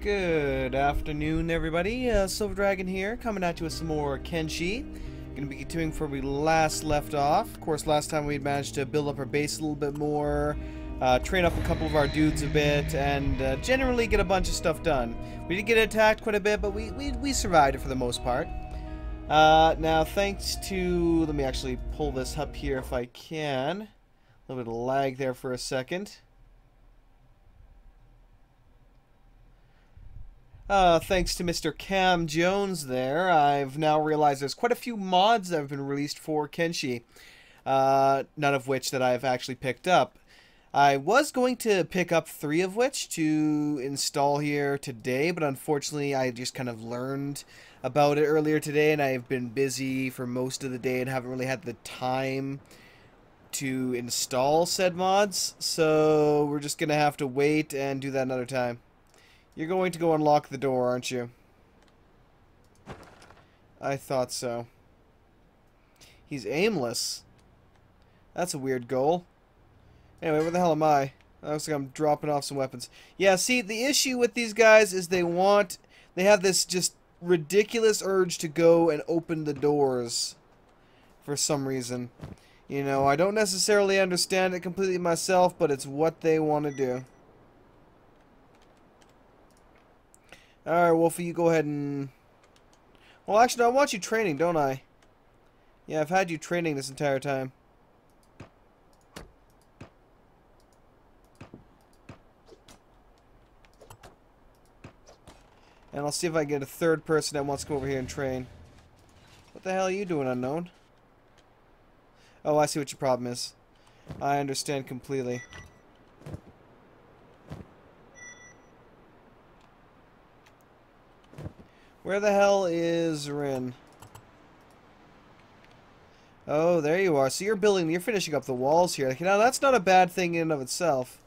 Good afternoon, everybody. Silver Dragon here, coming at you with some more Kenshi. Gonna be continuing where we last left off. Of course, last time we managed to build up our base a little bit more, train up a couple of our dudes a bit, and generally get a bunch of stuff done. We did get attacked quite a bit, but we survived it for the most part. Now, thanks to... Let me actually pull this up here if I can. A little bit of lag there for a second. Thanks to Mr. Cam Jones there, I've now realized there's quite a few mods that have been released for Kenshi. None of which that I've actually picked up. I was going to pick up 3 of which to install here today, but unfortunately I just kind of learned about it earlier today, and I've been busy for most of the day and haven't really had the time to install said mods, so we're just gonna have to wait and do that another time. You're going to go unlock the door, aren't you? I thought so. He's aimless. That's a weird goal. Anyway, where the hell am I? Looks like I'm dropping off some weapons. Yeah, see, the issue with these guys is they have this just ridiculous urge to go and open the doors for some reason. You know, I don't necessarily understand it completely myself, but it's what they want to do. Alright, Wolfie, you go ahead and... Well, actually, no, I want you training, don't I? Yeah, I've had you training this entire time. And I'll see if I can get a third person that wants to come over here and train. What the hell are you doing, unknown? Oh, I see what your problem is. I understand completely. Where the hell is Rin? Oh, there you are. So you're finishing up the walls here. Now, that's not a bad thing in and of itself.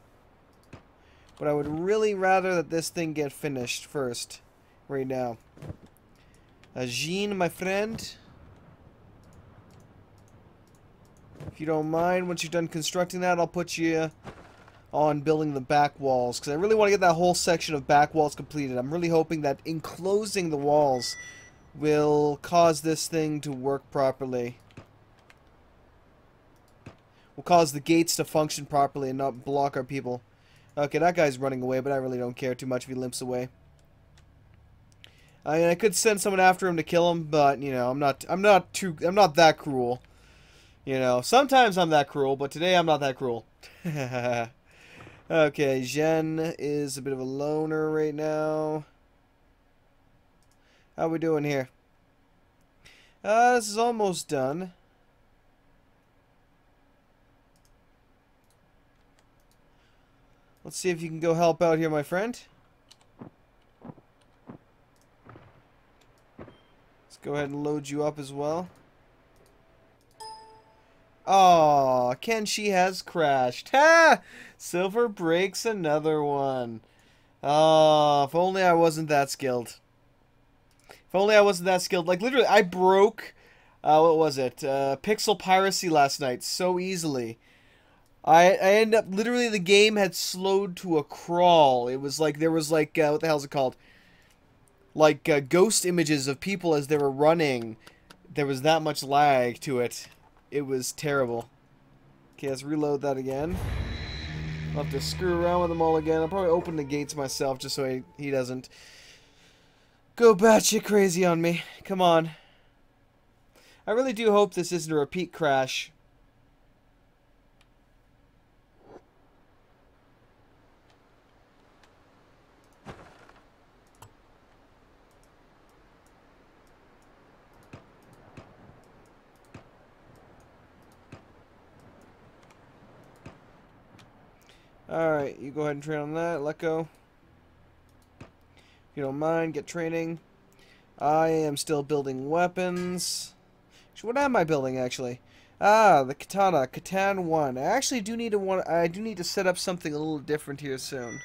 But I would really rather that this thing get finished first. Right now. Jean, my friend. If you don't mind, once you're done constructing that, I'll put you on building the back walls, because I really want to get that whole section of back walls completed. I'm really hoping that enclosing the walls will cause this thing to work properly. Will cause the gates to function properly and not block our people. Okay, that guy's running away, but I really don't care too much if he limps away. I mean, I could send someone after him to kill him, but you know, I'm not that cruel. You know, sometimes I'm that cruel, but today I'm not that cruel. Okay, Jen is a bit of a loner right now. How we doing here? This is almost done. Let's see if you can go help out here, my friend. Let's go ahead and load you up as well. Oh, Kenshi has crashed. Ha! Silver breaks another one. Oh, if only I wasn't that skilled. If only I wasn't that skilled. Like, literally, I broke, what was it? Pixel piracy last night so easily. I ended up, literally, the game had slowed to a crawl. It was like, there was like, what the hell is it called? Like, ghost images of people as they were running. There was that much lag to it. It was terrible. Okay, let's reload that again. I'll have to screw around with them all again. I'll probably open the gates myself just so he doesn't go batshit crazy on me. Come on. I really do hope this isn't a repeat crash. Alright, you go ahead and train on that. Let go. If you don't mind, get training. I am still building weapons. What am I building, actually? Ah, the katana. Katan 1. I actually do need to set up something a little different here soon.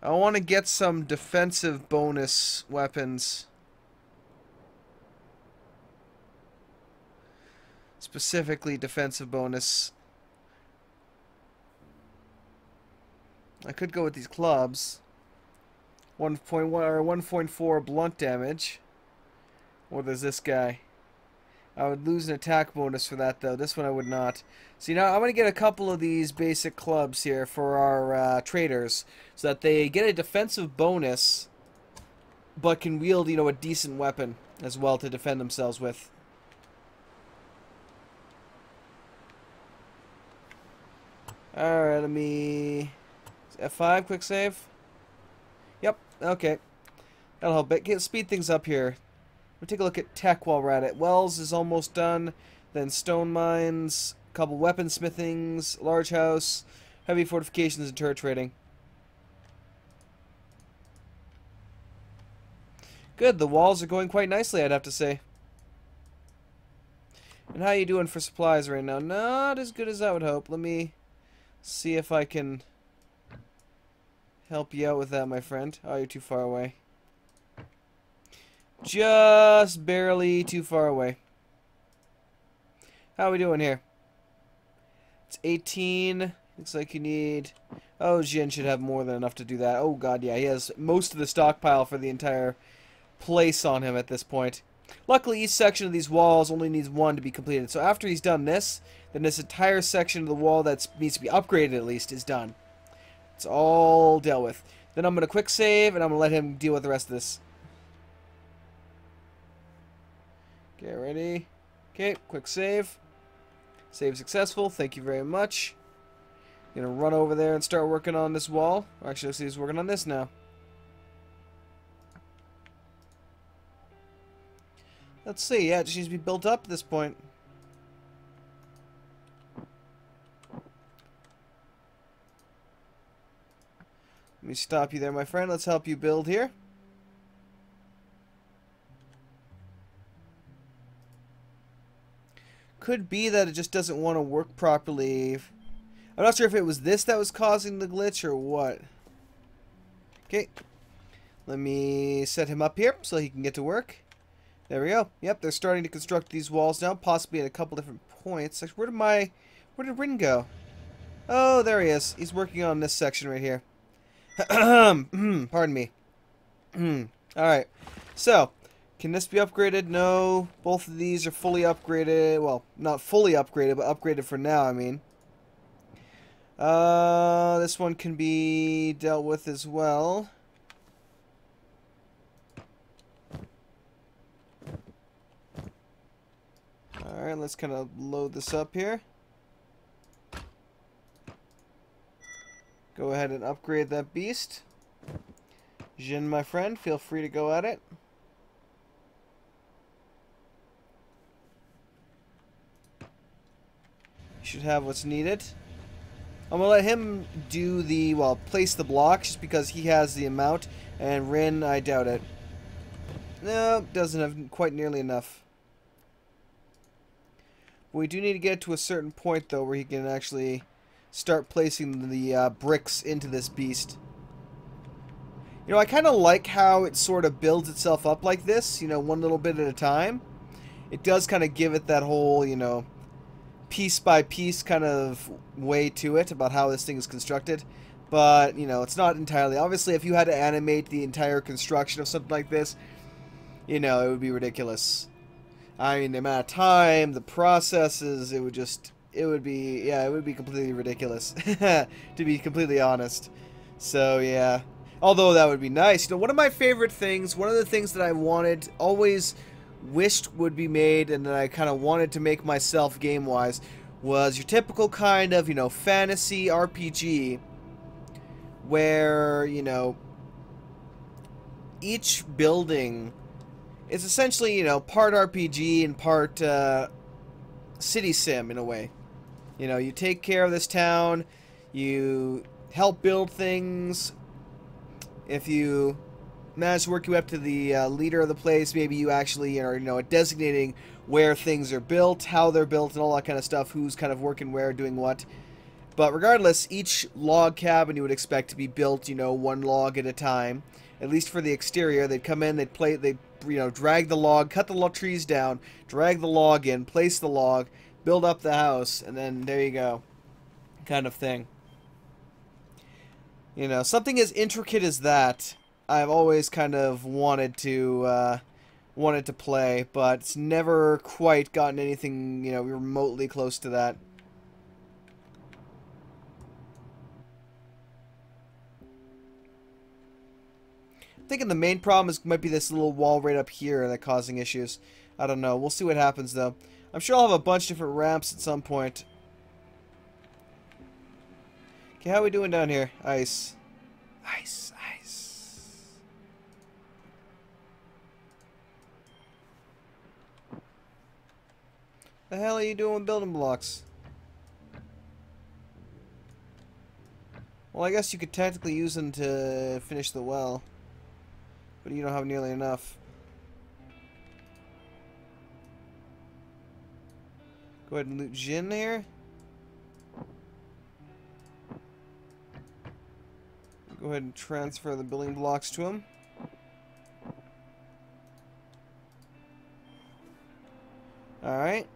I want to get some defensive bonus weapons. Specifically defensive bonus. I could go with these clubs. 1.1 or 1.4 blunt damage. Or there's this guy. I would lose an attack bonus for that, though. This one I would not. So, you know, I'm going to get a couple of these basic clubs here for our traders, so that they get a defensive bonus, but can wield, you know, a decent weapon as well to defend themselves with. Alright, let me... F5, quick save. Yep, okay. That'll help it. Speed things up here. We'll take a look at tech while we're at it. Wells is almost done. Then stone mines, a couple weaponsmithings, large house, heavy fortifications, and turret trading. Good, the walls are going quite nicely, I'd have to say. And how you doing for supplies right now? Not as good as I would hope. Let me see if I can help you out with that, my friend. Oh, you're too far away. Just barely too far away. How are we doing here? It's 18. Looks like you need... Oh, Jin should have more than enough to do that. Oh, God, yeah. He has most of the stockpile for the entire place on him at this point. Luckily, each section of these walls only needs one to be completed. So after he's done this, then this entire section of the wall that needs to be upgraded at least is done. It's all dealt with. Then I'm going to quick save, and I'm going to let him deal with the rest of this. Get ready. Okay, quick save. Save successful. Thank you very much. Gonna run over there and start working on this wall. Or actually, let's see, he's working on this now. Let's see. Yeah, it just needs to be built up at this point. Let me stop you there, my friend. Let's help you build here. Could be that it just doesn't want to work properly. I'm not sure if it was this that was causing the glitch or what. Okay. Let me set him up here so he can get to work. There we go. Yep, they're starting to construct these walls now, possibly at a couple different points. Where did Rin go? Oh, there he is. He's working on this section right here. Pardon me. Alright. So, can this be upgraded? No. Both of these are fully upgraded. Well, not fully upgraded, but upgraded for now, I mean. This one can be dealt with as well. Alright, let's kind of load this up here. Go ahead and upgrade that beast. Jin, my friend, feel free to go at it. Should have what's needed. I'm gonna let him do the, well, place the blocks just because he has the amount, and Rin, I doubt it. No, doesn't have quite nearly enough. We do need to get to a certain point though where he can actually start placing the bricks into this beast. You know, I kind of like how it sort of builds itself up like this, you know, one little bit at a time. It does kind of give it that whole, you know, piece by piece kind of way to it about how this thing is constructed, but you know, it's not entirely. Obviously, if you had to animate the entire construction of something like this, you know, it would be ridiculous. I mean, the amount of time, the processes, it would be completely ridiculous, to be completely honest. So yeah, although that would be nice. You know, one of my favorite things, one of the things that I wanted, always wished would be made, and that I kind of wanted to make myself game-wise, was your typical kind of, you know, fantasy RPG where, you know, each building is essentially, you know, part RPG and part city sim in a way. You know, you take care of this town, you help build things. If you manage to work your way up to the leader of the place, maybe you actually are, you know, designating where things are built, how they're built, and all that kind of stuff, who's kind of working where, doing what. But regardless, each log cabin you would expect to be built, you know, one log at a time. At least for the exterior, they'd come in, they'd you know, drag the log, cut the trees down, drag the log in, place the log, build up the house, and then there you go, kind of thing. You know, something as intricate as that, I've always kind of wanted to play, but it's never quite gotten anything, you know, remotely close to that. I'm thinking the main problem might be this little wall right up here that's causing issues. I don't know. We'll see what happens, though. I'm sure I'll have a bunch of different ramps at some point. Okay, how are we doing down here? Ice. Ice, ice. The hell are you doing with building blocks? Well, I guess you could technically use them to finish the well. But you don't have nearly enough. Go ahead and loot Jin here. Go ahead and transfer the building blocks to him. Alright.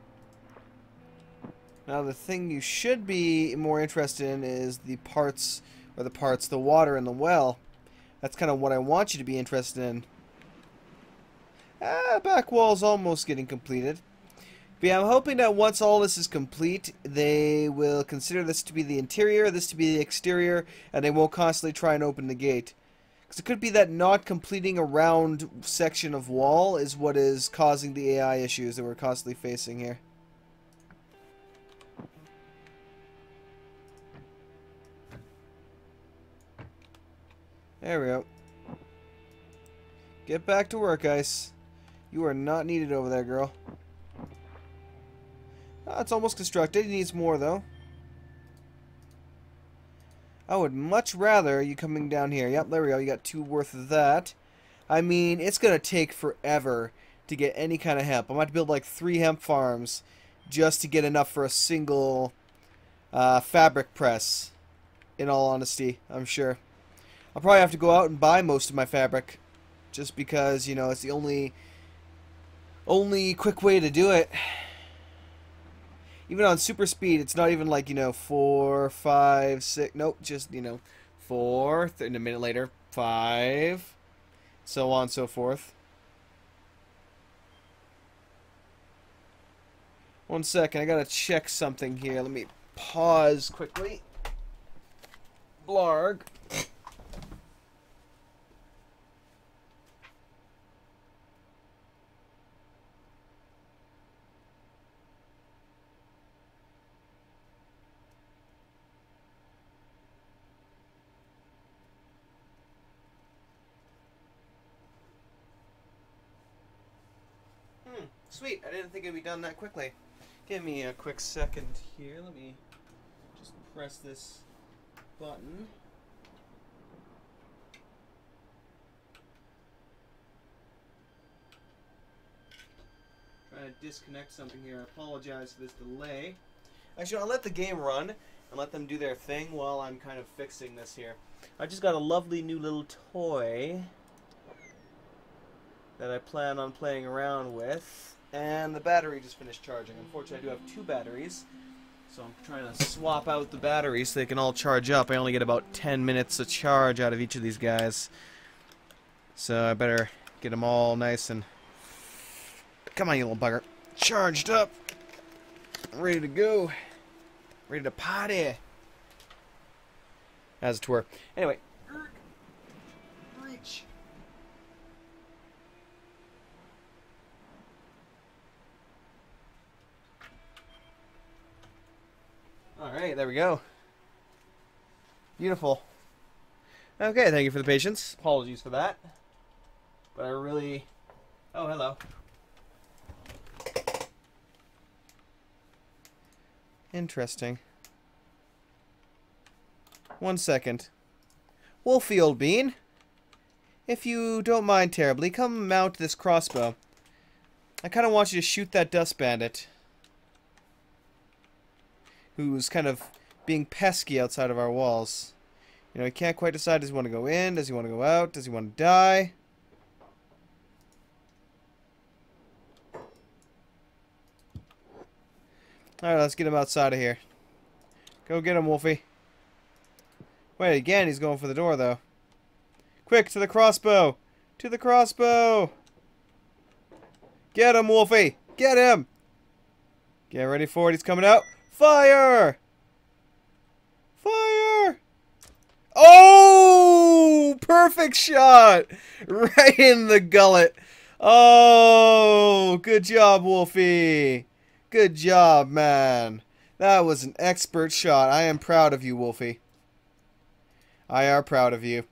Now the thing you should be more interested in is the the water in the well. That's kind of what I want you to be interested in. Back wall's almost getting completed. But yeah, I'm hoping that once all this is complete, they will consider this to be the interior, this to be the exterior, and they won't constantly try and open the gate. Because it could be that not completing a round section of wall is what is causing the AI issues that we're constantly facing here. There we go. Get back to work, Ice. You are not needed over there, girl. It's almost constructed. It needs more, though. I would much rather you coming down here. Yep, there we go. You got 2 worth of that. I mean, it's going to take forever to get any kind of hemp. I'm going to build like 3 hemp farms just to get enough for a single fabric press. In all honesty, I'm sure. I'll probably have to go out and buy most of my fabric. Just because, you know, it's the only quick way to do it. Even on super speed, it's not even like, you know, 4, 5, 6... Nope, just, you know, 4, and a minute later, 5, so on and so forth. 1 second, I gotta check something here. Let me pause quickly. Blarg. Sweet, I didn't think it'd be done that quickly. Give me a quick second here. Let me just press this button. Trying to disconnect something here. I apologize for this delay. Actually, I'll let the game run and let them do their thing while I'm kind of fixing this here. I just got a lovely new little toy that I plan on playing around with. And the battery just finished charging. Unfortunately, I do have 2 batteries. So I'm trying to swap out the batteries so they can all charge up. I only get about 10 minutes of charge out of each of these guys. So I better get them all nice and... Come on, you little bugger. Charged up. Ready to go. Ready to party. As it were. Anyway. Reach. Alright, there we go. Beautiful. Okay, thank you for the patience. Apologies for that. But I really... Oh, hello. Interesting. 1 second. Wolfie, old bean. If you don't mind terribly, come mount this crossbow. I kind of want you to shoot that dust bandit. Who's kind of being pesky outside of our walls. You know, he can't quite decide, does he want to go in, does he want to go out, does he want to die? Alright, let's get him outside of here. Go get him, Wolfie. Wait, again, he's going for the door, though. Quick, to the crossbow! To the crossbow! Get him, Wolfie! Get him! Get ready for it, he's coming out. Fire! Fire! Oh! Perfect shot! Right in the gullet. Oh! Good job, Wolfie. Good job, man. That was an expert shot. I am proud of you, Wolfie. I are proud of you.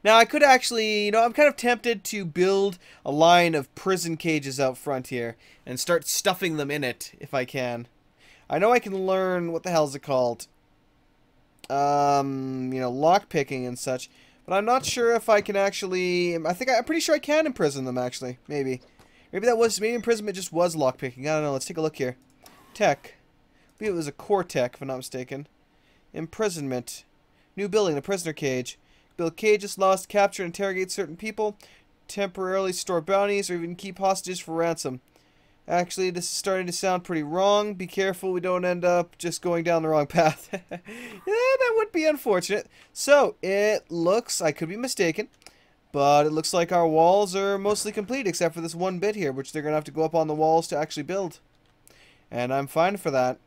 Now, I could actually, you know, I'm kind of tempted to build a line of prison cages out front here and start stuffing them in it, if I can. I know I can learn, what the hell is it called? You know, lockpicking and such, but I'm not sure if I can actually, I'm pretty sure I can imprison them, actually, maybe. Maybe imprisonment just was lockpicking, I don't know, let's take a look here. Tech. I believe it was a core tech, if I'm not mistaken. Imprisonment. New building, the prisoner cage. Build cages, lost, capture, and interrogate certain people. Temporarily store bounties, or even keep hostages for ransom. Actually, this is starting to sound pretty wrong. Be careful we don't end up just going down the wrong path. Yeah, that would be unfortunate. So, it looks, I could be mistaken, but it looks like our walls are mostly complete, except for this one bit here, which they're going to have to go up on the walls to actually build. And I'm fine for that.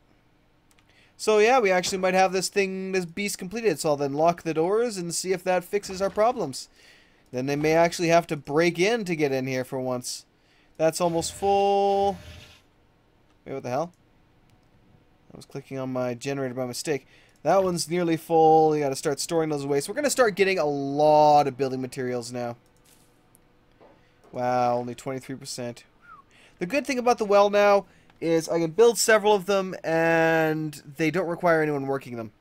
So yeah, we actually might have this beast completed. So I'll then lock the doors and see if that fixes our problems. Then they may actually have to break in to get in here for once. That's almost full. Wait, what the hell? I was clicking on my generator by mistake. That one's nearly full. You gotta start storing those away. So we're gonna start getting a lot of building materials now. Wow, only 23%. The good thing about the well now is I can build several of them and they don't require anyone working them.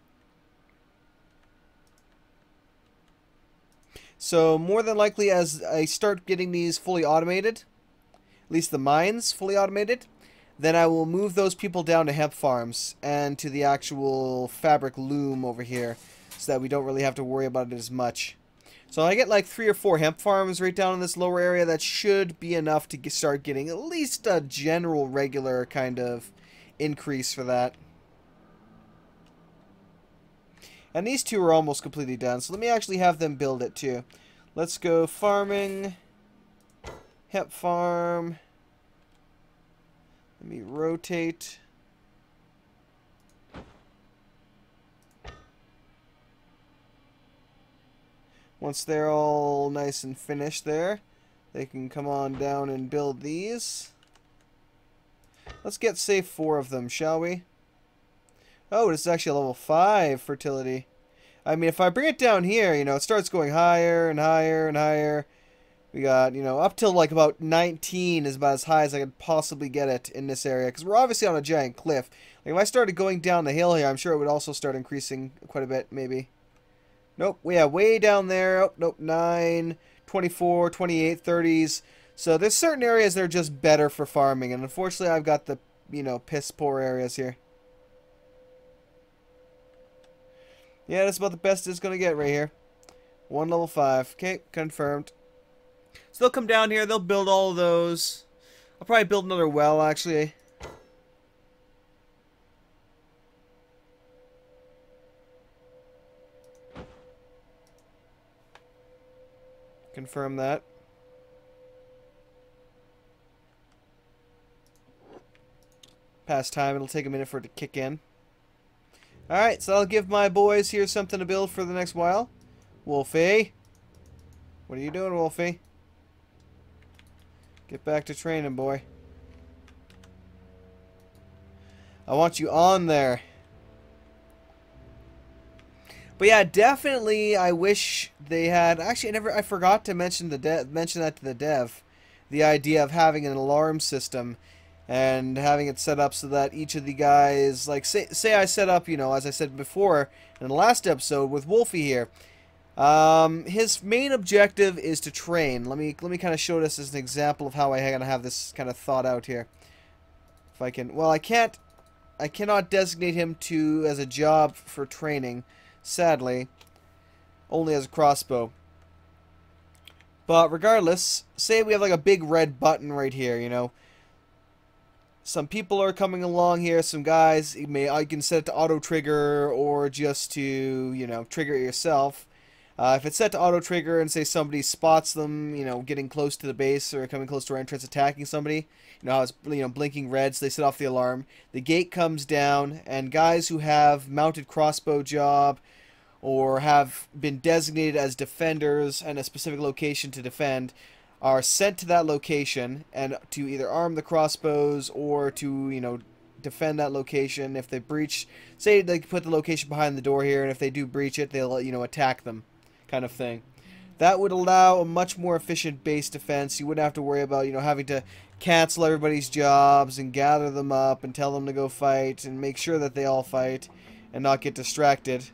So more than likely, as I start getting these fully automated, at least the mines fully automated, then I will move those people down to hemp farms and to the actual fabric loom over here so that we don't really have to worry about it as much. So I get like 3 or 4 hemp farms right down in this lower area. That should be enough to start getting at least a general regular kind of increase for that. And these two are almost completely done. So let me actually have them build it too. Let's go farming. Hemp farm. Let me rotate. Once they're all nice and finished there, they can come on down and build these. Let's get, say, 4 of them, shall we? Oh, this is actually a level 5 fertility. I mean, if I bring it down here, you know, it starts going higher and higher and higher. We got, you know, up till like about 19 is about as high as I could possibly get it in this area. Because we're obviously on a giant cliff. Like, if I started going down the hill here, I'm sure it would also start increasing quite a bit, maybe. Nope, yeah, way down there. Oh, nope, 9, 24, 28, 30s. So there's certain areas that are just better for farming. And unfortunately, I've got the, you know, piss poor areas here. Yeah, that's about the best it's going to get right here. 1 level 5. Okay, confirmed. So they'll come down here. They'll build all of those. I'll probably build another well, actually. Confirm that. Past time. It'll take a minute for it to kick in. Alright, so I'll give my boys here something to build for the next while. Wolfie. What are you doing, Wolfie? Get back to training, boy. I want you on there. But yeah, definitely I wish they had, actually I forgot to mention that to the dev. The idea of having an alarm system and having it set up so that each of the guys, like say I set up, you know, as I said before in the last episode with Wolfie here. His main objective is to train. Let me kind of show this as an example of how I'm gonna have this kind of thought out here. If I can, well, I cannot designate him as a job for training, sadly, only as a crossbow. But regardless, say we have like a big red button right here, you know. some people are coming along here, some guys. I can set it to auto trigger or just to, you know, trigger it yourself. If it's set to auto trigger and say somebody spots them, you know, getting close to the base or coming close to our entrance, attacking somebody, you know how it's, you know, blinking red, so they set off the alarm. The gate comes down, and guys who have mounted crossbow job or have been designated as defenders and a specific location to defend are sent to that location and to either arm the crossbows or to, you know, defend that location. If they breach, say they put the location behind the door here, and if they do breach it, they'll, you know, attack them, kind of thing. That would allow a much more efficient base defense. You wouldn't have to worry about, you know, having to cancel everybody's jobs and gather them up and tell them to go fight and make sure that they all fight and not get distracted.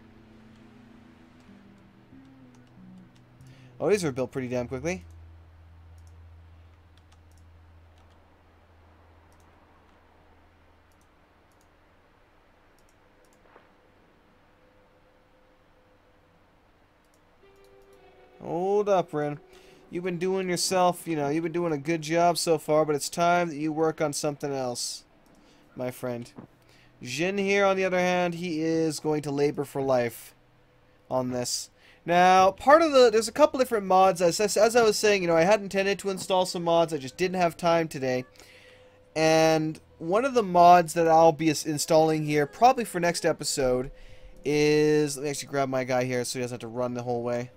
Oh, these are built pretty damn quickly. Hold up, Ren. You've been doing yourself, you know, you've been doing a good job so far, but it's time that you work on something else, my friend. Jin here, on the other hand, he is going to labor for life on this. Now, there's a couple different mods. As I was saying, you know, I had intended to install some mods, I just didn't have time today. And one of the mods that I'll be installing here, probably for next episode, is... Let me actually grab my guy here so he doesn't have to run the whole way.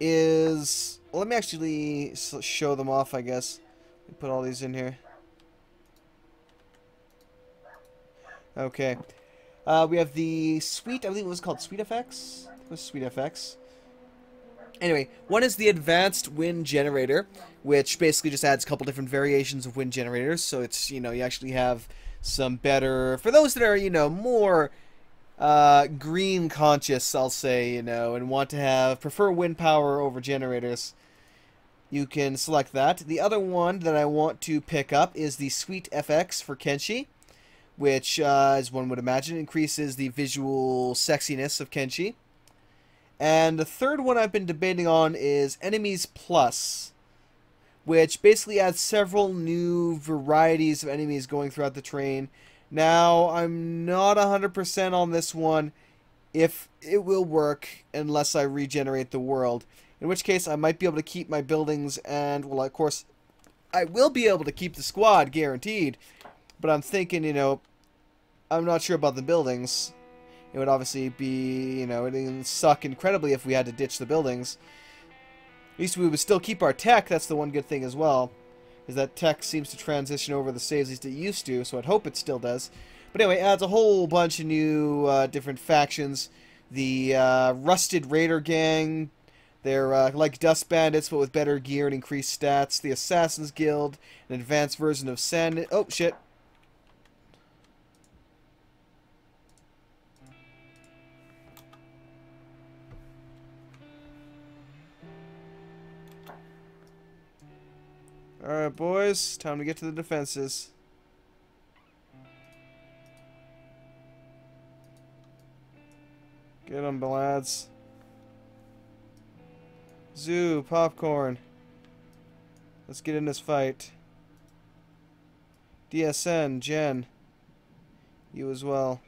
Well, let me actually show them off, I guess. Put all these in here. Okay. We have the Sweet, I believe it was called Sweet FX? It was Sweet FX. Anyway, one is the Advanced Wind Generator, which basically just adds a couple different variations of wind generators. So it's, you know, you actually have some better... For those that are, you know, more... green conscious, I'll say, you know, and want to prefer wind power over generators, you can select that. The other one that I want to pick up is the Sweet FX for Kenshi, which, as one would imagine, increases the visual sexiness of Kenshi. And the third one I've been debating on is Enemies Plus, which basically adds several new varieties of enemies going throughout the terrain. Now, I'm not 100% on this one if it will work unless I regenerate the world. In which case, I might be able to keep my buildings and, well, of course, I will be able to keep the squad, guaranteed. But I'm thinking, you know, I'm not sure about the buildings. It would obviously be, you know, it would suck incredibly if we had to ditch the buildings. At least we would still keep our tech, that's the one good thing as well. Is that tech seems to transition over the saves as it used to, so I'd hope it still does. But anyway, it adds a whole bunch of new different factions. The Rusted Raider Gang, they're like Dust Bandits, but with better gear and increased stats. The Assassin's Guild, an advanced version of Sand... Oh, shit. Alright, boys. Time to get to the defenses. Get them, lads. Zoo, popcorn. Let's get in this fight. DSN, Jen. You as well.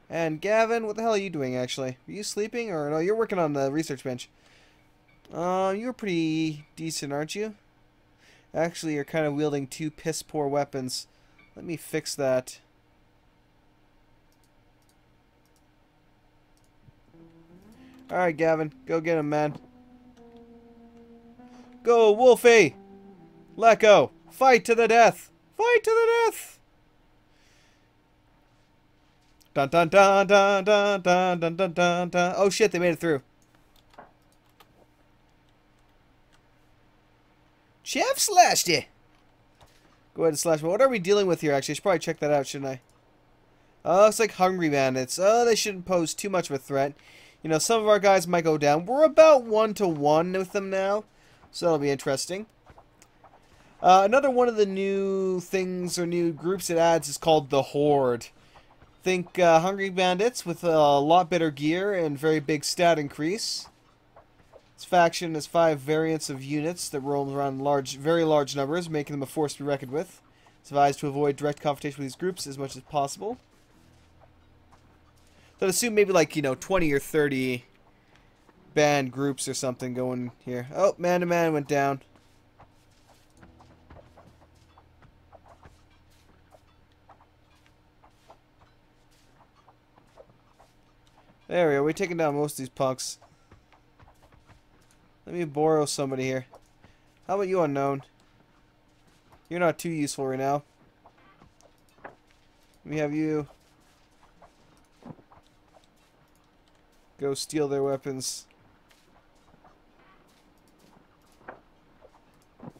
And Gavin, what the hell are you doing, actually? Are you sleeping? Or no, you're working on the research bench. You're pretty decent, aren't you? Actually, you're kind of wielding two piss-poor weapons. Let me fix that. Alright, Gavin. Go get him, man. Go, Wolfie! Let go! Fight to the death! Fight to the death! Dun dun dun dun dun dun dun dun dun dun. Oh shit, they made it through. Chef slashed it! Go ahead and slash me. What are we dealing with here, actually? I should probably check that out, shouldn't I? Oh, looks like hungry bandits. Oh, they shouldn't pose too much of a threat. You know, some of our guys might go down. We're about 1-to-1 with them now, so that'll be interesting. Another one of the new things or new groups it adds is called the Horde. Think hungry bandits with a lot better gear and very big stat increase. This faction has 5 variants of units that roam around very large numbers, making them a force to be reckoned with. It's advised to avoid direct confrontation with these groups as much as possible. So I'd assume maybe like, 20 or 30 band groups or something going here. Oh, man-to-man went down. There we go. We're taking down most of these punks. Let me borrow somebody here. How about you, unknown? You're not too useful right now. Let me have you go steal their weapons.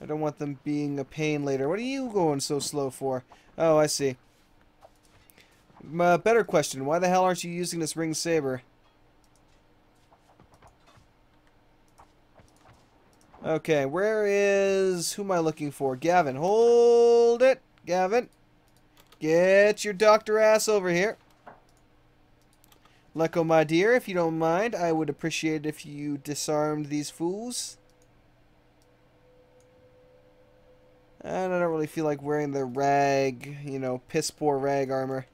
I don't want them being a pain later. What are you going so slow for? Oh, I see. Better question. Why the hell aren't you using this ring saber? Okay, where is... Who am I looking for? Gavin. Hold it! Gavin. Get your doctor ass over here. Lecco, my dear, if you don't mind, I would appreciate it if you disarmed these fools. And I don't really feel like wearing the rag, piss poor rag armor.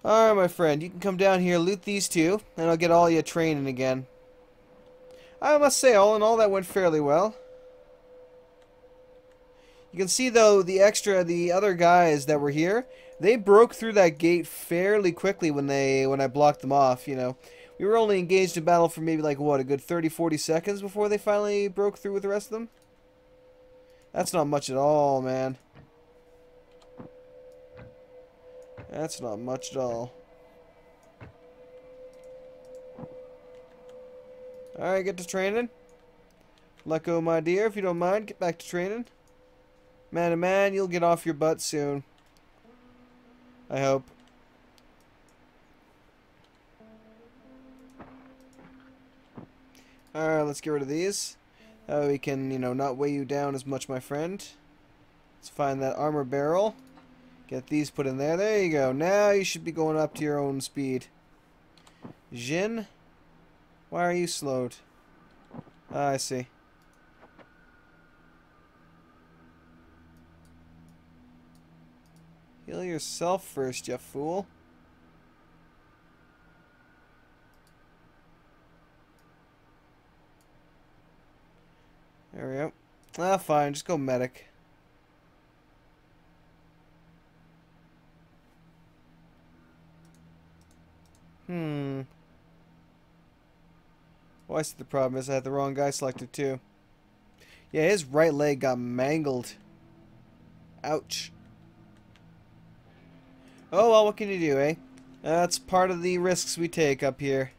Alright, my friend, you can come down here, loot these two, and I'll get all you training again. I must say, all in all, that went fairly well. You can see, though, the other guys that were here, they broke through that gate fairly quickly when I blocked them off, We were only engaged in battle for maybe, like, what, a good 30, 40 seconds before they finally broke through with the rest of them? That's not much at all, man. That's not much at all. Alright, get to training. Lecco, my dear, if you don't mind, get back to training. Man to man, you'll get off your butt soon. I hope. Alright, let's get rid of these. That way we can, not weigh you down as much, my friend. Let's find that armor barrel. Get these put in there. There you go. Now you should be going up to your own speed. Jin? Why are you slowed? Ah, I see. Heal yourself first, you fool. There we go. Ah, fine. Just go medic. Well, I see the problem is I had the wrong guy selected too. Yeah, his right leg got mangled. Ouch. Oh, well, what can you do, eh? That's part of the risks we take up here.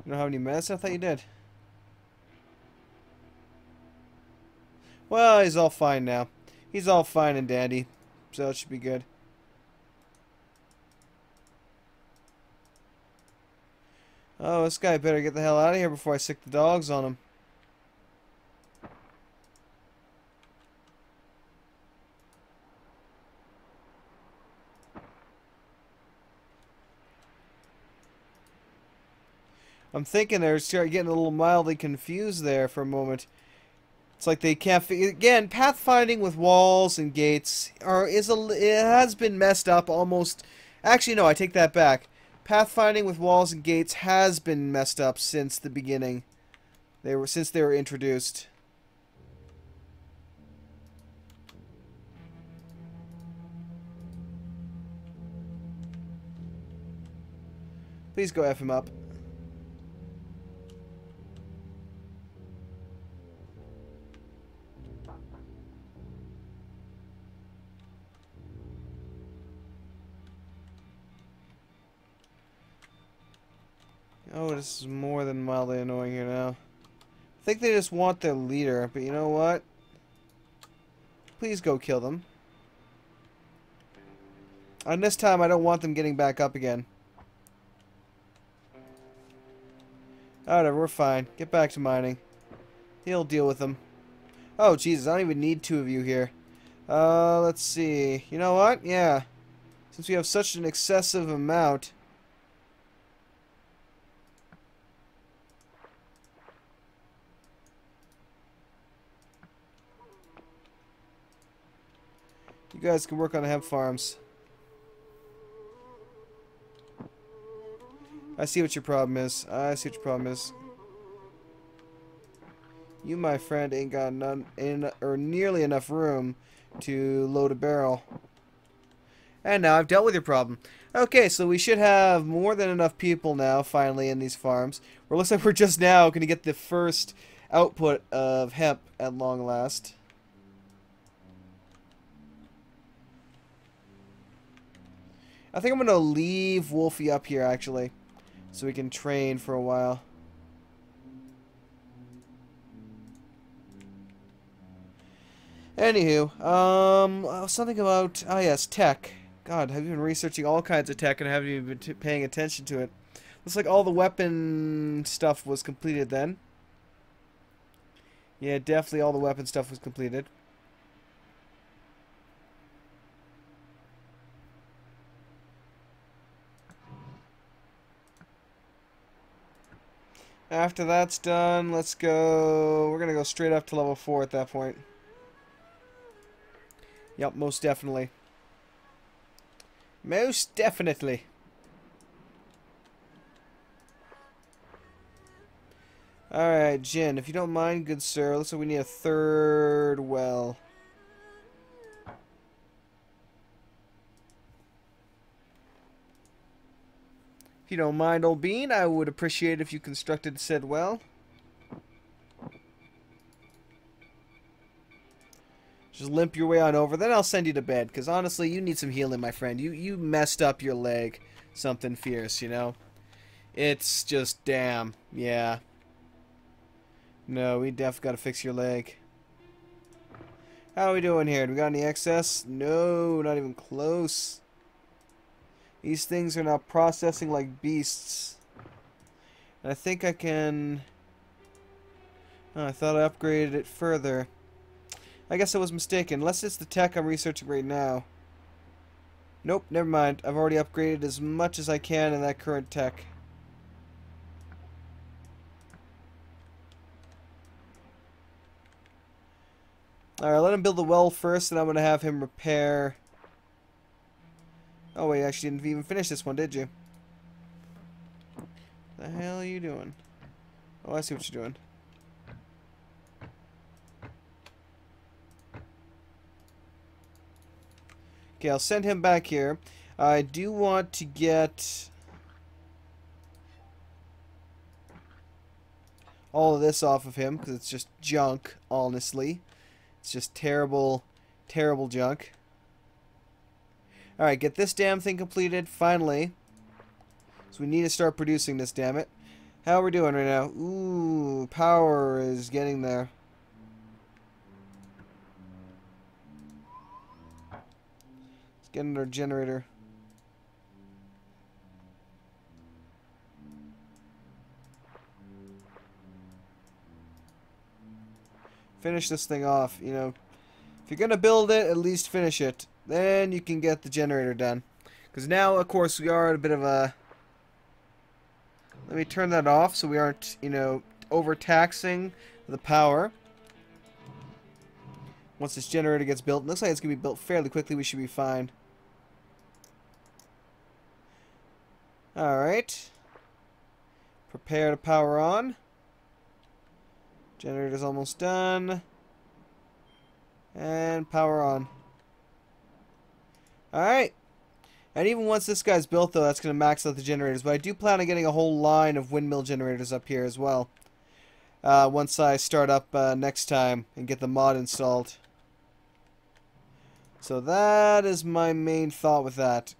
You don't have any medicine? I thought you did. Well, he's all fine now. He's all fine and dandy. So it should be good. Oh, this guy better get the hell out of here before I sick the dogs on him. I'm thinking they're getting a little mildly confused there for a moment. It's like they can't again, pathfinding with walls and gates it has been messed up almost. Actually, no, I take that back. Pathfinding with walls and gates has been messed up since the beginning. Since they were introduced. Please go F him up. Oh, this is more than mildly annoying here now. I think they just want their leader, but you know what? Please go kill them. And this time I don't want them getting back up again. Whatever, we're fine. Get back to mining. He'll deal with them. Oh, Jesus, I don't even need two of you here. Let's see. You know what? Yeah. Since we have such an excessive amount... You guys can work on hemp farms. I see what your problem is. I see what your problem is. You, my friend, ain't got none or nearly enough room to load a barrel. And now I've dealt with your problem. Okay, so we should have more than enough people now, finally, in these farms. Or it looks like we're just now going to get the first output of hemp at long last. I think I'm going to leave Wolfie up here, actually, so we can train for a while. Anywho, something about, oh yes, tech. God, have you been researching all kinds of tech and haven't even been paying attention to it? Looks like all the weapon stuff was completed then. Yeah, definitely all the weapon stuff was completed. After that's done, let's go... We're going to go straight up to level 4 at that point. Yep, most definitely. Most definitely. Alright, Jin, if you don't mind, good sir, looks like we need a third well. If you don't mind, old bean, I would appreciate if you constructed said well. Just limp your way on over, then I'll send you to bed, because honestly, you need some healing, my friend. You messed up your leg something fierce, you know? It's just, damn, yeah. No, we definitely got to fix your leg. How are we doing here? Do we got any excess? No, not even close. These things are now processing like beasts. And I think I can... Oh, I thought I upgraded it further. I guess I was mistaken. Unless it's the tech I'm researching right now. Nope, never mind. I've already upgraded as much as I can in that current tech. Alright, let him build the well first, and I'm going to have him repair... Oh, wait, you actually didn't even finish this one, did you? The hell are you doing? Oh, I see what you're doing. Okay, I'll send him back here. I do want to get all of this off of him, because it's just junk, honestly. It's just terrible, terrible junk. Alright, get this damn thing completed, finally. So we need to start producing this, damn it. How are we doing right now? Ooh, power is getting there. Let's get another generator. Finish this thing off, you know. If you're gonna build it, at least finish it. Then you can get the generator done. Because now, of course, we are at a bit of a... Let me turn that off so we aren't, you know, overtaxing the power. Once this generator gets built. It looks like it's going to be built fairly quickly. We should be fine. Alright. Prepare to power on. Generator's almost done. And power on. Alright. And even once this guy's built, though, that's going to max out the generators. But I do plan on getting a whole line of windmill generators up here as well. Once I start up next time and get the mod installed. So that is my main thought with that.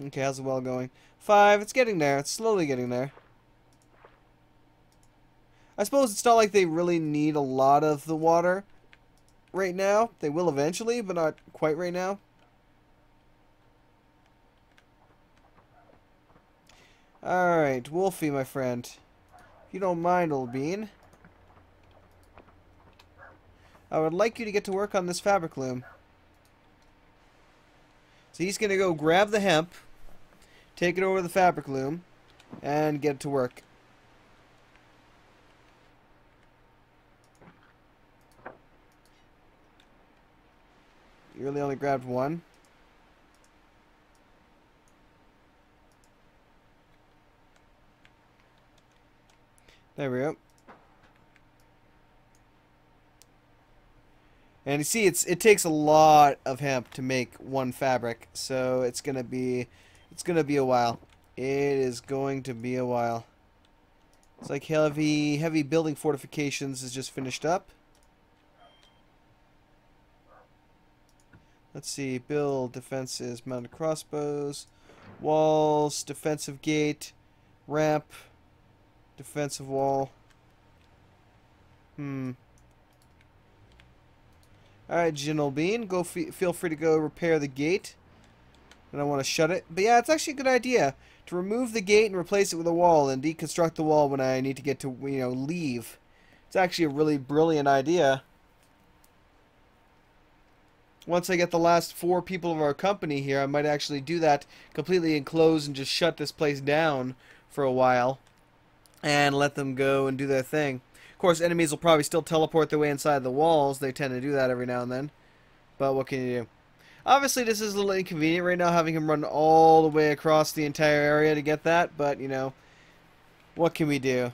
Okay, how's the well going? 5. It's getting there. It's slowly getting there. I suppose it's not like they really need a lot of the water right now. They will eventually, but not quite right now. Alright, Wolfie, my friend. If you don't mind, old bean, I would like you to get to work on this fabric loom. So he's going to go grab the hemp, take it over to the fabric loom, and get it to work. You really only grabbed one? There we go. And you see, it takes a lot of hemp to make one fabric, so it's gonna be a while. It is going to be a while. It's like heavy building fortifications is just finished up. Let's see, build defenses, mounted crossbows, walls, defensive gate, ramp, defensive wall. Alright, General Bean, feel free to go repair the gate. I don't want to shut it. But yeah, it's actually a good idea to remove the gate and replace it with a wall and deconstruct the wall when I need to get to, leave. It's actually a really brilliant idea. Once I get the last 4 people of our company here, I might actually do that, completely enclose and just shut this place down for a while and let them go and do their thing. Of course, enemies will probably still teleport their way inside the walls. They tend to do that every now and then. But what can you do? Obviously, this is a little inconvenient right now, having him run all the way across the entire area to get that. But, what can we do?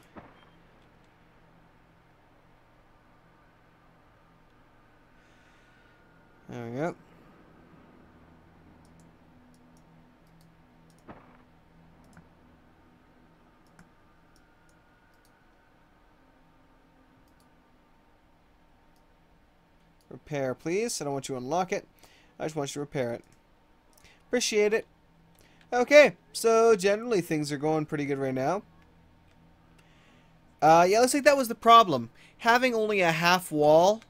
There we go. Repair, please. I don't want you to unlock it. I just want you to repair it. Appreciate it. Okay, so generally things are going pretty good right now. Yeah, looks like that was the problem. Having only a half wall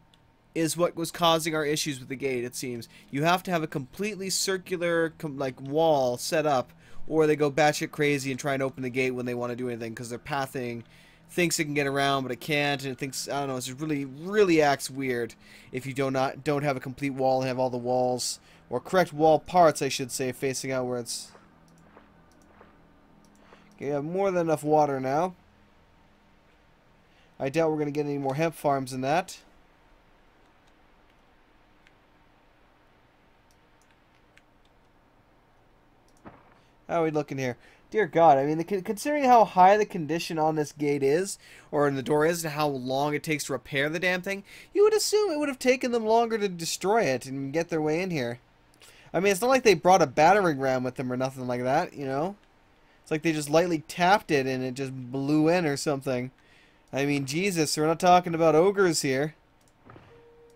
is what was causing our issues with the gate, it seems. You have to have a completely circular wall set up, or they go batshit crazy and try and open the gate when they want to do anything, because their pathing thinks it can get around, but it can't, and it thinks, I don't know, it just really acts weird if you don't have a complete wall and have all the walls, or correct wall parts, I should say, facing outwards. Okay, you have more than enough water now. I doubt we're going to get any more hemp farms than that. How are we looking here? Dear God, I mean, considering how high the condition on this gate is, or in the door is, and how long it takes to repair the damn thing, you would assume it would have taken them longer to destroy it and get their way in here. I mean, it's not like they brought a battering ram with them or nothing like that, It's like they just lightly tapped it and it just blew in or something. I mean, Jesus, we're not talking about ogres here.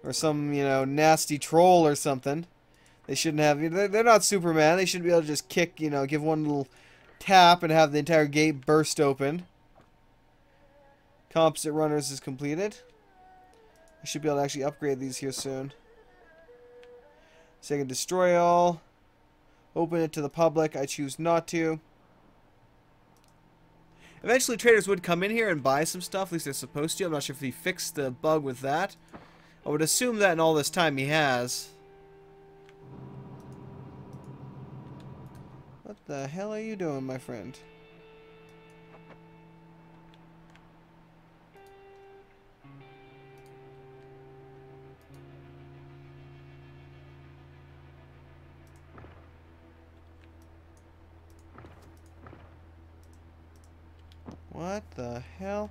Or some, nasty troll or something. They shouldn't have... They're not Superman. They shouldn't be able to just kick, give one little tap and have the entire gate burst open. Composite runners is completed. I should be able to actually upgrade these here soon. So I can destroy all. Open it to the public. I choose not to. Eventually traders would come in here and buy some stuff. At least they're supposed to. I'm not sure if he fixed the bug with that. I would assume that in all this time he has. What the hell are you doing, my friend? What the hell?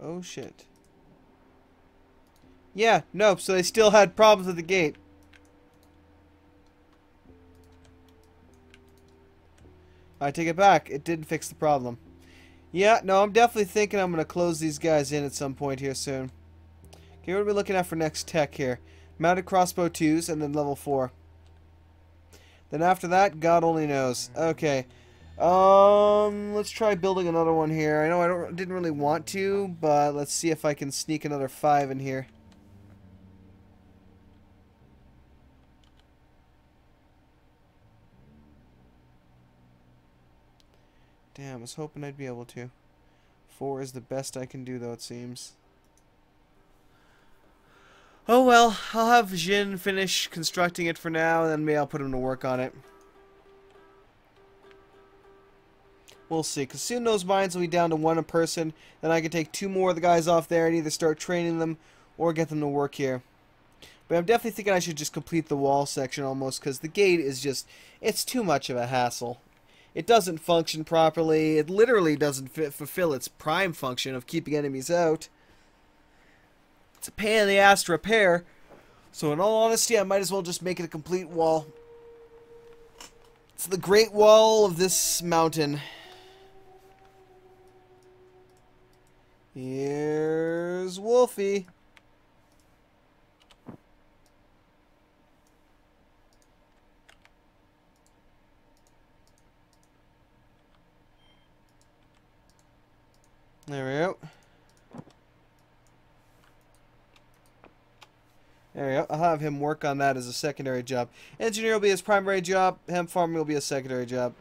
Oh shit. Yeah, nope, so they still had problems with the gate. I take it back. It didn't fix the problem. Yeah, no, I'm definitely thinking I'm going to close these guys in at some point here soon. Okay, what are we looking at for next tech here? Mounted crossbow 2s and then level 4. Then after that, God only knows. Okay. Let's try building another one here. I know didn't really want to, but let's see if I can sneak another 5 in here. Damn, I was hoping I'd be able to. 4 is the best I can do, though, it seems. Oh well, I'll have Jin finish constructing it for now, and then maybe I'll put him to work on it. We'll see, because soon those mines will be down to 1 a person, then I can take 2 more of the guys off there and either start training them or get them to work here. But I'm definitely thinking I should just complete the wall section almost, because the gate is just, it's too much of a hassle. It doesn't function properly, it literally doesn't fulfill its prime function of keeping enemies out. It's a pain in the ass to repair, so in all honesty I might as well just make it a complete wall. It's the Great Wall of this mountain. Here's Wolfie. There we go. There we go. I'll have him work on that as a secondary job. Engineer will be his primary job. Hemp farming will be a secondary job.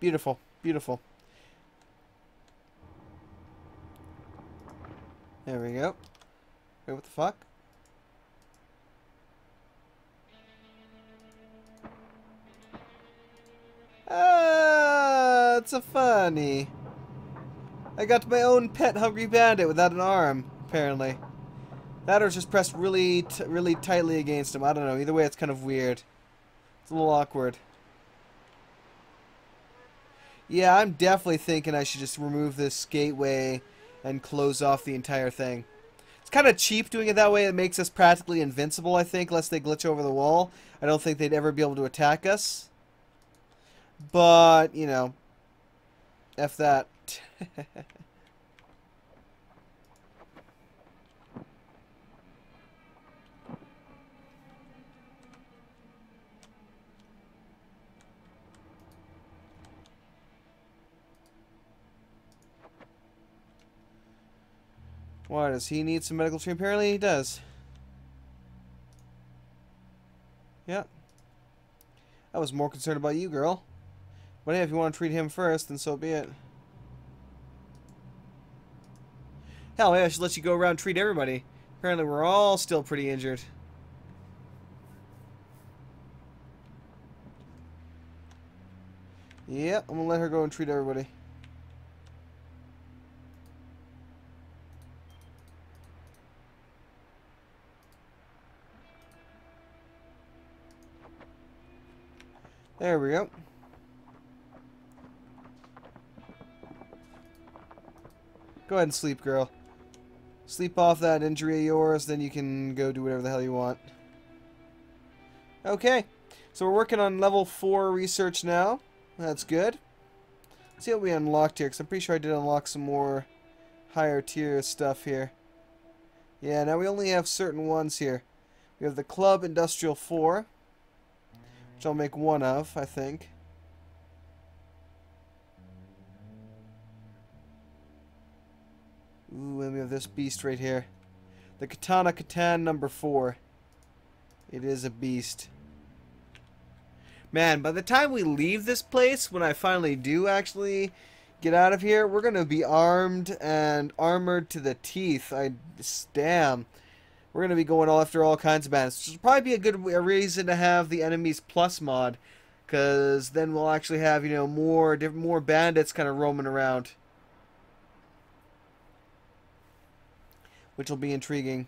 Beautiful. Beautiful. There we go. Wait, what the fuck? Ah, it's a funny. I got my own pet hungry bandit without an arm, apparently. That or just pressed really tightly against him. I don't know. Either way, it's kind of weird. It's a little awkward. Yeah, I'm definitely thinking I should just remove this gateway and close off the entire thing. It's kind of cheap doing it that way. It makes us practically invincible, I think, unless they glitch over the wall. I don't think they'd ever be able to attack us. But, you know, F that. Why, does he need some medical treatment? Apparently he does. Yeah. I was more concerned about you, girl. But hey, if you want to treat him first, then so be it. Hell, maybe I should let you go around and treat everybody. Apparently we're all still pretty injured. Yep, I'm gonna let her go and treat everybody. There we go. Go ahead and sleep, girl. Sleep off that injury of yours, then you can go do whatever the hell you want. Okay, so we're working on level 4 research now. That's good. Let's see what we unlocked here, because I'm pretty sure I did unlock some more higher tier stuff here. Yeah, now we only have certain ones here. We have the Club Industrial 4, which I'll make 1 of, I think. Ooh, and we have this beast right here. The Katana Katan number 4. It is a beast. Man, by the time we leave this place, when I finally do actually get out of here, we're going to be armed and armored to the teeth. Damn. We're going to be going after all kinds of bandits. Which will probably be a good reason to have the enemies plus mod. Because then we'll actually have, you know, more bandits kind of roaming around. Which will be intriguing.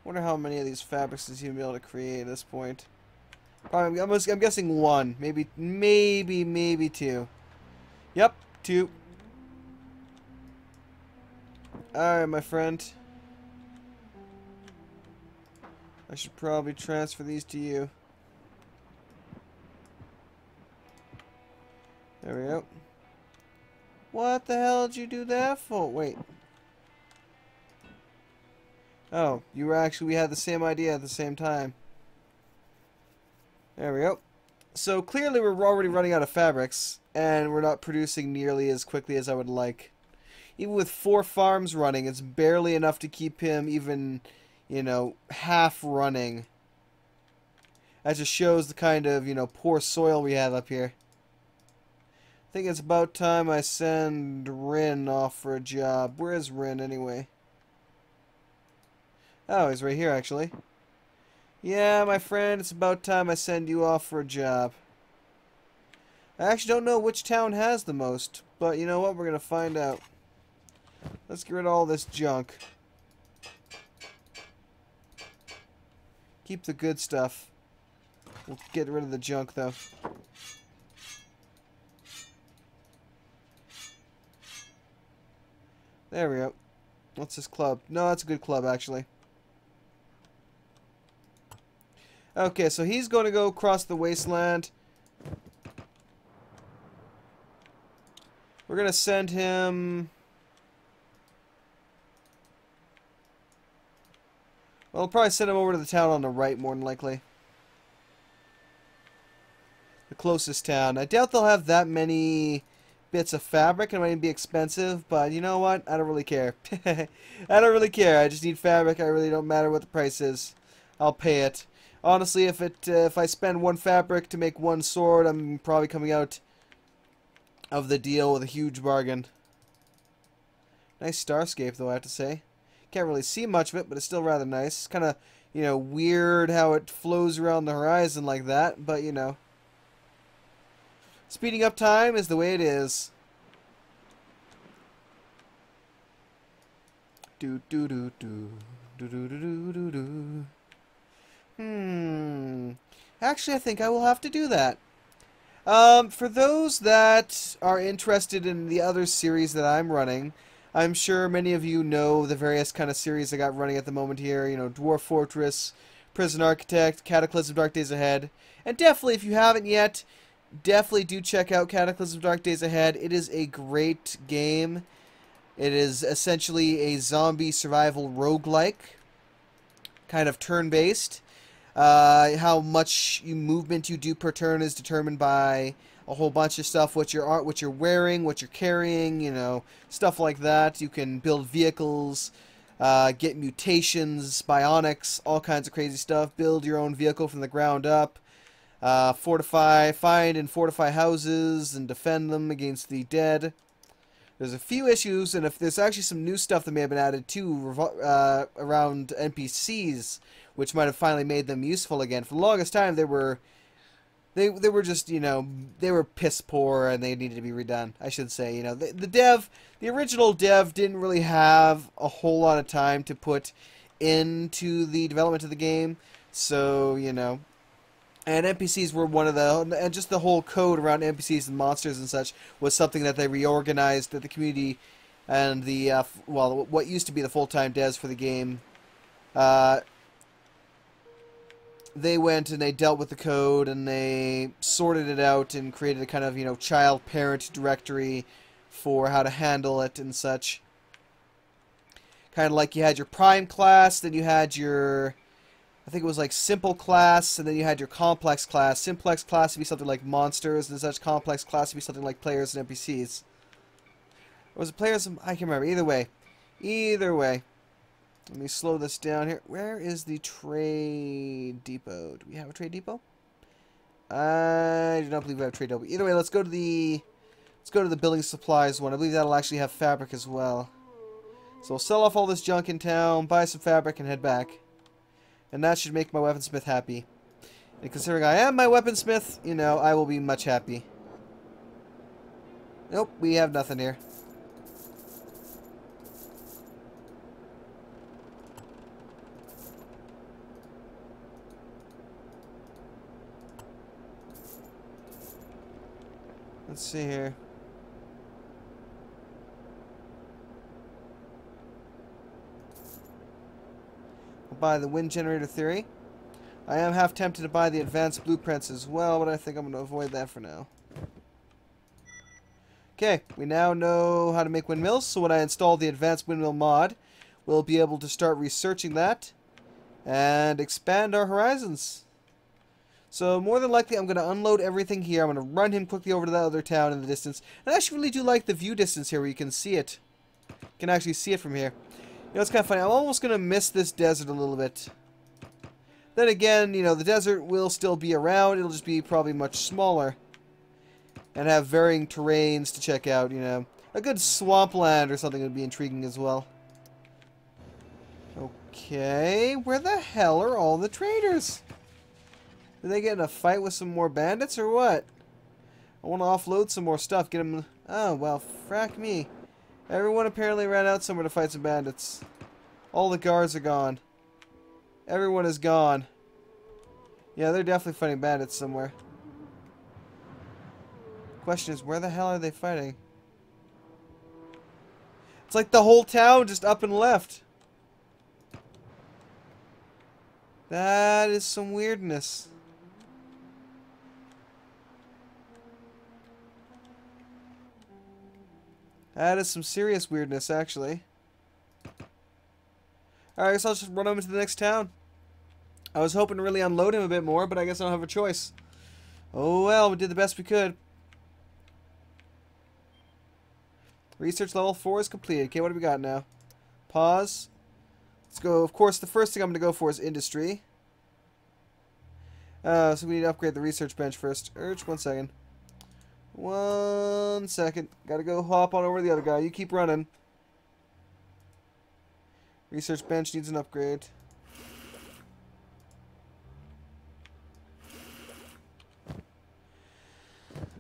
Wonder how many of these fabrics is he be able to create at this point. Probably, I'm guessing 1, maybe 2. Yep, 2. All right, my friend. I should probably transfer these to you. There we go. What the hell did you do that for? Wait. Oh, we had the same idea at the same time. There we go. So clearly we're already running out of fabrics, and we're not producing nearly as quickly as I would like. Even with 4 farms running, it's barely enough to keep him even, you know, half running. That just shows the kind of, you know, poor soil we have up here. I think it's about time I send Rin off for a job. Where is Rin anyway? Oh, he's right here actually. Yeah, my friend, it's about time I send you off for a job. I actually don't know which town has the most, but you know what? We're going to find out. Let's get rid of all this junk. Keep the good stuff. We'll get rid of the junk, though. There we go. What's this club? No, that's a good club, actually. Okay, so he's going to go across the wasteland. We're going to send him... Well, we'll probably send him over to the town on the right, more than likely. The closest town. I doubt they'll have that many bits of fabric. It might even be expensive, but you know what? I don't really care. I don't really care. I just need fabric. I really don't matter what the price is. I'll pay it. Honestly, if I spend 1 fabric to make 1 sword, I'm probably coming out of the deal with a huge bargain. Nice starscape, though, I have to say. Can't really see much of it, but it's still rather nice. It's kind of, you know, weird how it flows around the horizon like that, but, you know. Speeding up time is the way it is. Do do do do do do do do do. Actually, I think I will have to do that. For those that are interested in the other series that I'm running, I'm sure many of you know the various kind of series I got running at the moment here. You know, Dwarf Fortress, Prison Architect, Cataclysm Dark Days Ahead. And definitely, if you haven't yet, definitely do check out Cataclysm Dark Days Ahead. It is a great game. It is essentially a zombie survival roguelike, kind of turn-based. How much movement you do per turn is determined by a whole bunch of stuff, what you're wearing, what you're carrying, you know, stuff like that. You can build vehicles, get mutations, bionics, all kinds of crazy stuff. Build your own vehicle from the ground up. Find and fortify houses and defend them against the dead. There's a few issues, and if there's actually some new stuff that may have been added too around NPCs, which might have finally made them useful again. For the longest time, they were just, you know, they were piss poor and they needed to be redone, I should say. You know, the original dev didn't really have a whole lot of time to put into the development of the game, so, you know. And NPCs were one of and just the whole code around NPCs and monsters and such was something that they reorganized at the community and the, well, what used to be the full-time devs for the game. They went and they dealt with the code and they sorted it out and created a kind of, you know, child-parent directory for how to handle it and such. Kind of like you had your Prime class, then you had your... I think it was like simple class, and then you had your complex class. Simplex class would be something like monsters, and such complex class would be something like players and NPCs. Or was it players? I can't remember. Either way. Either way. Let me slow this down here. Where is the trade depot? Do we have a trade depot? I do not believe we have a trade depot. Either way, let's go to the building supplies one. I believe that'll actually have fabric as well. So we'll sell off all this junk in town, buy some fabric, and head back. And that should make my weaponsmith happy. And considering I am my weaponsmith, you know, I will be much happy. Nope, we have nothing here. Let's see here. I'll buy the wind generator theory. I am half tempted to buy the advanced blueprints as well, but I think I'm going to avoid that for now. Okay, we now know how to make windmills, so when I install the advanced windmill mod, we'll be able to start researching that and expand our horizons. So more than likely, I'm going to unload everything here. I'm going to run him quickly over to that other town in the distance. And I actually really do like the view distance here where you can see it. You can actually see it from here. You know, it's kind of funny. I'm almost going to miss this desert a little bit. Then again, you know, the desert will still be around. It'll just be probably much smaller. And have varying terrains to check out, you know. A good swampland or something would be intriguing as well. Okay, where the hell are all the traders? Did they get in a fight with some more bandits or what? I want to offload some more stuff. Get them... Oh, well, frack me. Everyone apparently ran out somewhere to fight some bandits. All the guards are gone. Everyone is gone. Yeah, they're definitely fighting bandits somewhere. Question is, where the hell are they fighting? It's like the whole town just up and left. That is some weirdness. That is some serious weirdness, actually. Alright, I guess I'll just run over to the next town. I was hoping to really unload him a bit more, but I guess I don't have a choice. Oh well, we did the best we could. Research level 4 is completed. Okay, what do we got now? Pause. Let's go. Of course, the first thing I'm going to go for is industry. So we need to upgrade the research bench first. Urge, 1 second. 1 second. Gotta go hop on over to the other guy. You keep running. Research bench needs an upgrade.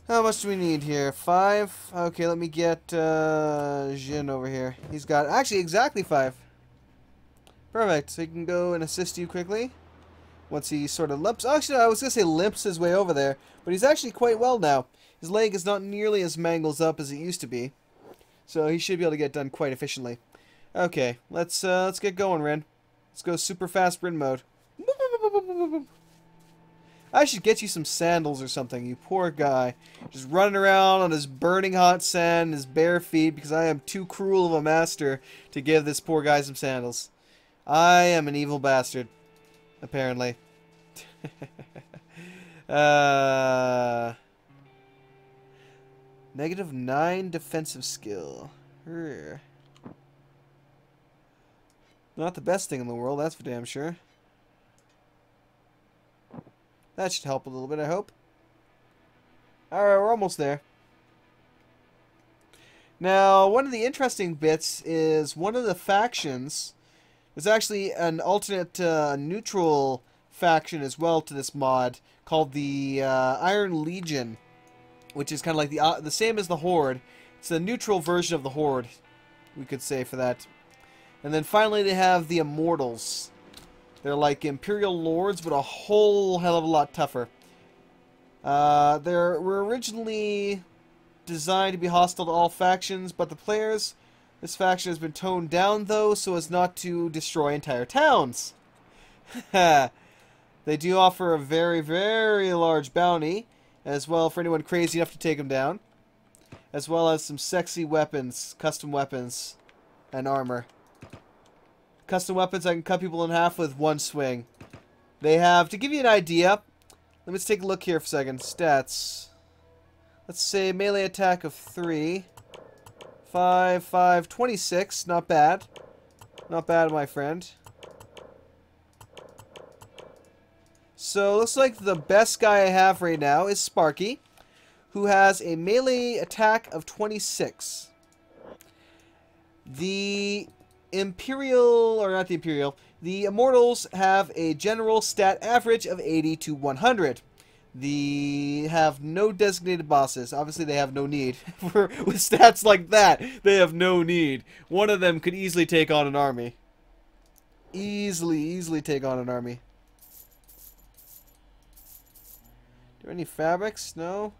How much do we need here? 5? Okay, let me get Jin over here. He's got actually exactly 5. Perfect. So he can go and assist you quickly. Once he sort of limps. Actually, I was going to say limps his way over there. But he's actually quite well now. His leg is not nearly as mangled up as it used to be. So he should be able to get done quite efficiently. Okay, let's get going, Ren. Let's go super fast Ren mode. I should get you some sandals or something, you poor guy. Just running around on his burning hot sand, his bare feet, because I am too cruel of a master to give this poor guy some sandals. I am an evil bastard, apparently. -9 defensive skill. Not the best thing in the world, that's for damn sure. That should help a little bit, I hope. Alright, we're almost there. Now, one of the interesting bits is one of the factions is actually an alternate neutral faction as well to this mod called the Iron Legion, which is kind of like the same as the Horde. It's a neutral version of the Horde, we could say, for that. And then finally they have the Immortals. They're like Imperial Lords, but a whole hell of a lot tougher. They were originally designed to be hostile to all factions, but the players, this faction has been toned down though, so as not to destroy entire towns. They do offer a very, very large bounty, as well for anyone crazy enough to take them down. As well as some sexy weapons, custom weapons, and armor. Custom weapons I can cut people in half with one swing. They have, to give you an idea, let me just take a look here for a second. Stats. Let's say melee attack of 3. 5, 5, 26. Not bad. Not bad, my friend. So, looks like the best guy I have right now is Sparky, who has a melee attack of 26. The the Immortals have a general stat average of 80 to 100. They have no designated bosses. Obviously, they have no need. With stats like that, they have no need. One of them could easily take on an army. Easily take on an army. Do any fabrics? No.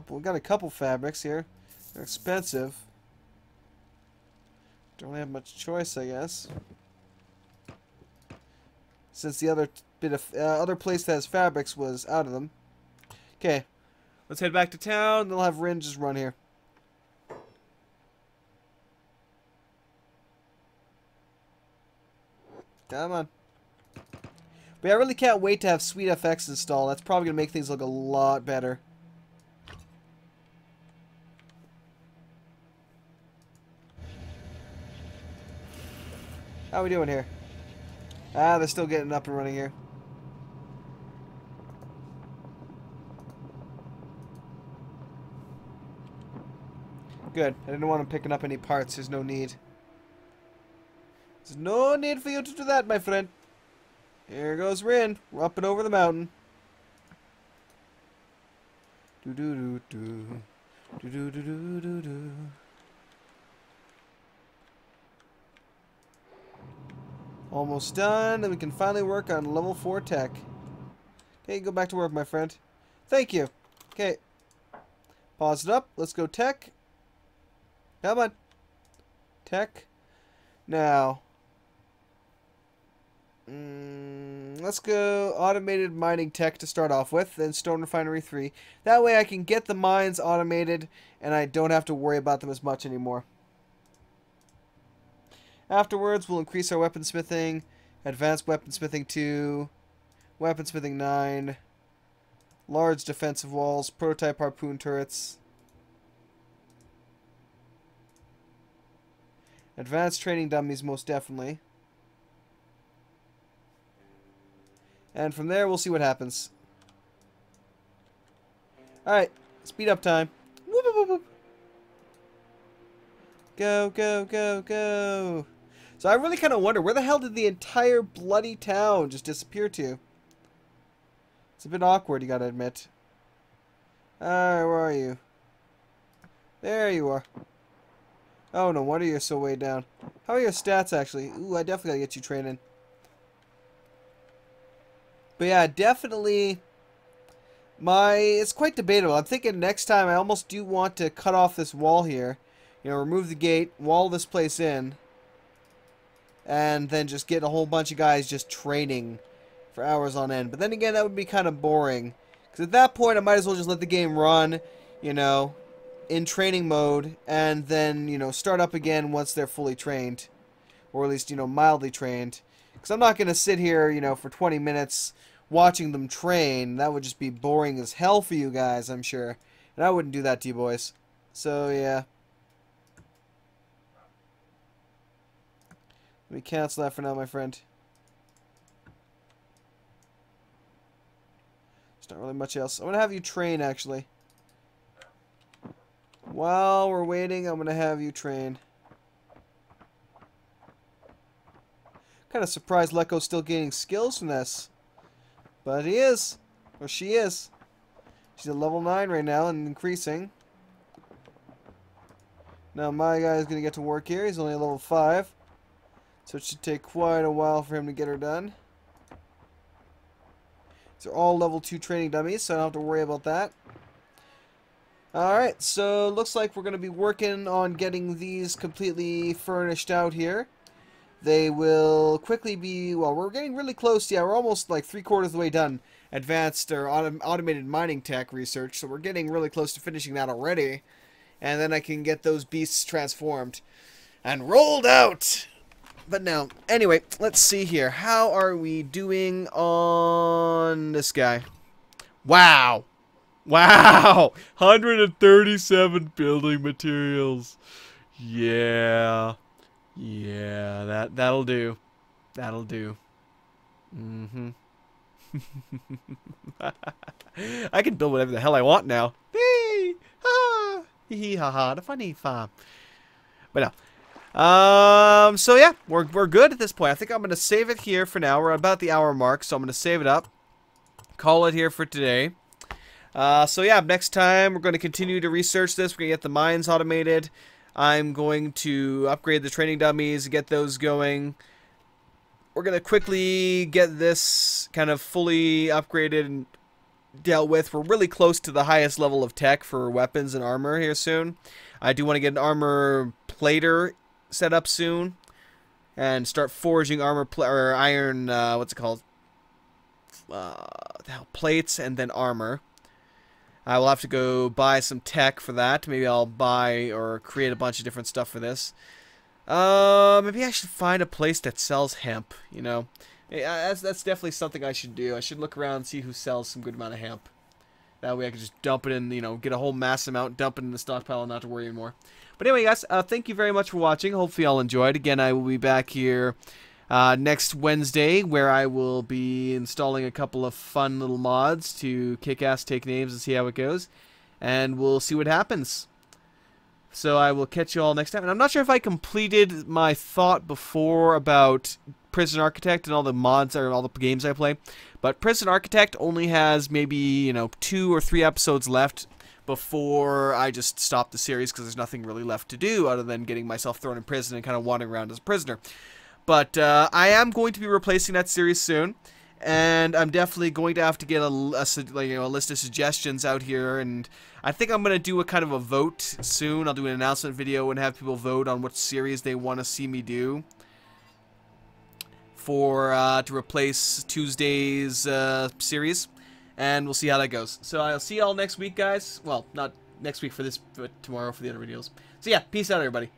We got a couple fabrics here. They're expensive. Don't really have much choice, I guess. Since the other bit of other place that has fabrics was out of them. Okay, let's head back to town. They'll have Rin just run here. Come on. But yeah, I really can't wait to have Sweet FX installed. That's probably going to make things look a lot better. How are we doing here? Ah, they're still getting up and running here. Good. I didn't want them picking up any parts. There's no need. There's no need for you to do that, my friend. Here goes Rin. We're up and over the mountain. Do do do do. Do do do do do do. Almost done. Then we can finally work on level 4 tech. Okay, go back to work, my friend. Thank you. Okay. Pause it up. Let's go tech. Come on. Tech. Now. Let's go automated mining tech to start off with, then stone refinery 3. That way I can get the mines automated and I don't have to worry about them as much anymore. Afterwards, we'll increase our weaponsmithing, advanced weaponsmithing 2, weaponsmithing 9, large defensive walls, prototype harpoon turrets, advanced training dummies most definitely. And from there, we'll see what happens. Alright, speed up time. Whoop, whoop, whoop. Go, go, go, go. So I really kind of wonder, where the hell did the entire bloody town just disappear to? It's a bit awkward, you gotta admit. Alright, where are you? There you are. Oh, no wonder you're so way down. How are your stats, actually? Ooh, I definitely gotta get you training. But yeah, definitely... It's quite debatable. I'm thinking next time I almost do want to cut off this wall here. You know, remove the gate, wall this place in, and then just get a whole bunch of guys just training for hours on end. But then again, that would be kind of boring. Because at that point, I might as well just let the game run, you know, in training mode, and then, you know, start up again once they're fully trained. Or at least, you know, mildly trained. Because I'm not going to sit here, you know, for 20 minutes watching them train. That would just be boring as hell for you guys, I'm sure. And I wouldn't do that to you boys. So, yeah. Let me cancel that for now, my friend. There's not really much else. I'm going to have you train, actually. While we're waiting, I'm going to have you train. Kind of surprised Leko's still gaining skills from this. But he is. Or she is. She's at level 9 right now and increasing. Now my guy's going to get to work here. He's only at level 5. So it should take quite a while for him to get her done. These are all level 2 training dummies, so I don't have to worry about that. Alright, so looks like we're going to be working on getting these completely furnished out here. They will quickly be, well, we're getting really close. Yeah, we're almost like 3/4 of the way done. Advanced or automated mining tech research, so we're getting really close to finishing that already. And then I can get those beasts transformed and rolled out. But now, anyway, let's see here. How are we doing on this guy? Wow. Wow. 137 building materials. Yeah. Yeah, that'll do. That'll do. Mm-hmm. I can build whatever the hell I want now. Hee ha. Hee hee ha ha. The funny farm. But no. So yeah, we're good at this point. I think I'm going to save it here for now. We're about the hour mark, so I'm going to save it up. Call it here for today. So yeah, next time we're going to continue to research this. We're going to get the mines automated. I'm going to upgrade the training dummies, get those going. We're going to quickly get this kind of fully upgraded and dealt with. We're really close to the highest level of tech for weapons and armor here soon. I do want to get an armor plater set up soon and start forging armor or iron, what's it called? Plates and then armor. I will have to go buy some tech for that. Maybe I'll buy or create a bunch of different stuff for this. Maybe I should find a place that sells hemp, you know. That's definitely something I should do. I should look around and see who sells some good amount of hemp. That way I can just dump it in, you know, get a whole mass amount, dump it in the stockpile and not to worry anymore. But anyway, guys, thank you very much for watching. Hopefully y'all enjoyed. Again, I will be back here next Wednesday, where I will be installing a couple of fun little mods to kick ass, take names, and see how it goes. And we'll see what happens. So I will catch you all next time. And I'm not sure if I completed my thought before about Prison Architect and all the mods or all the games I play. But Prison Architect only has maybe, you know, 2 or 3 episodes left before I just stop the series, because there's nothing really left to do other than getting myself thrown in prison and kind of wandering around as a prisoner. But I am going to be replacing that series soon, and I'm definitely going to have to get a list of suggestions out here, and I think I'm going to do a kind of a vote soon. I'll do an announcement video and have people vote on what series they want to see me do for to replace Tuesday's series, and we'll see how that goes. So I'll see y'all next week, guys. Well, not next week for this, but tomorrow for the other videos. So yeah, peace out, everybody.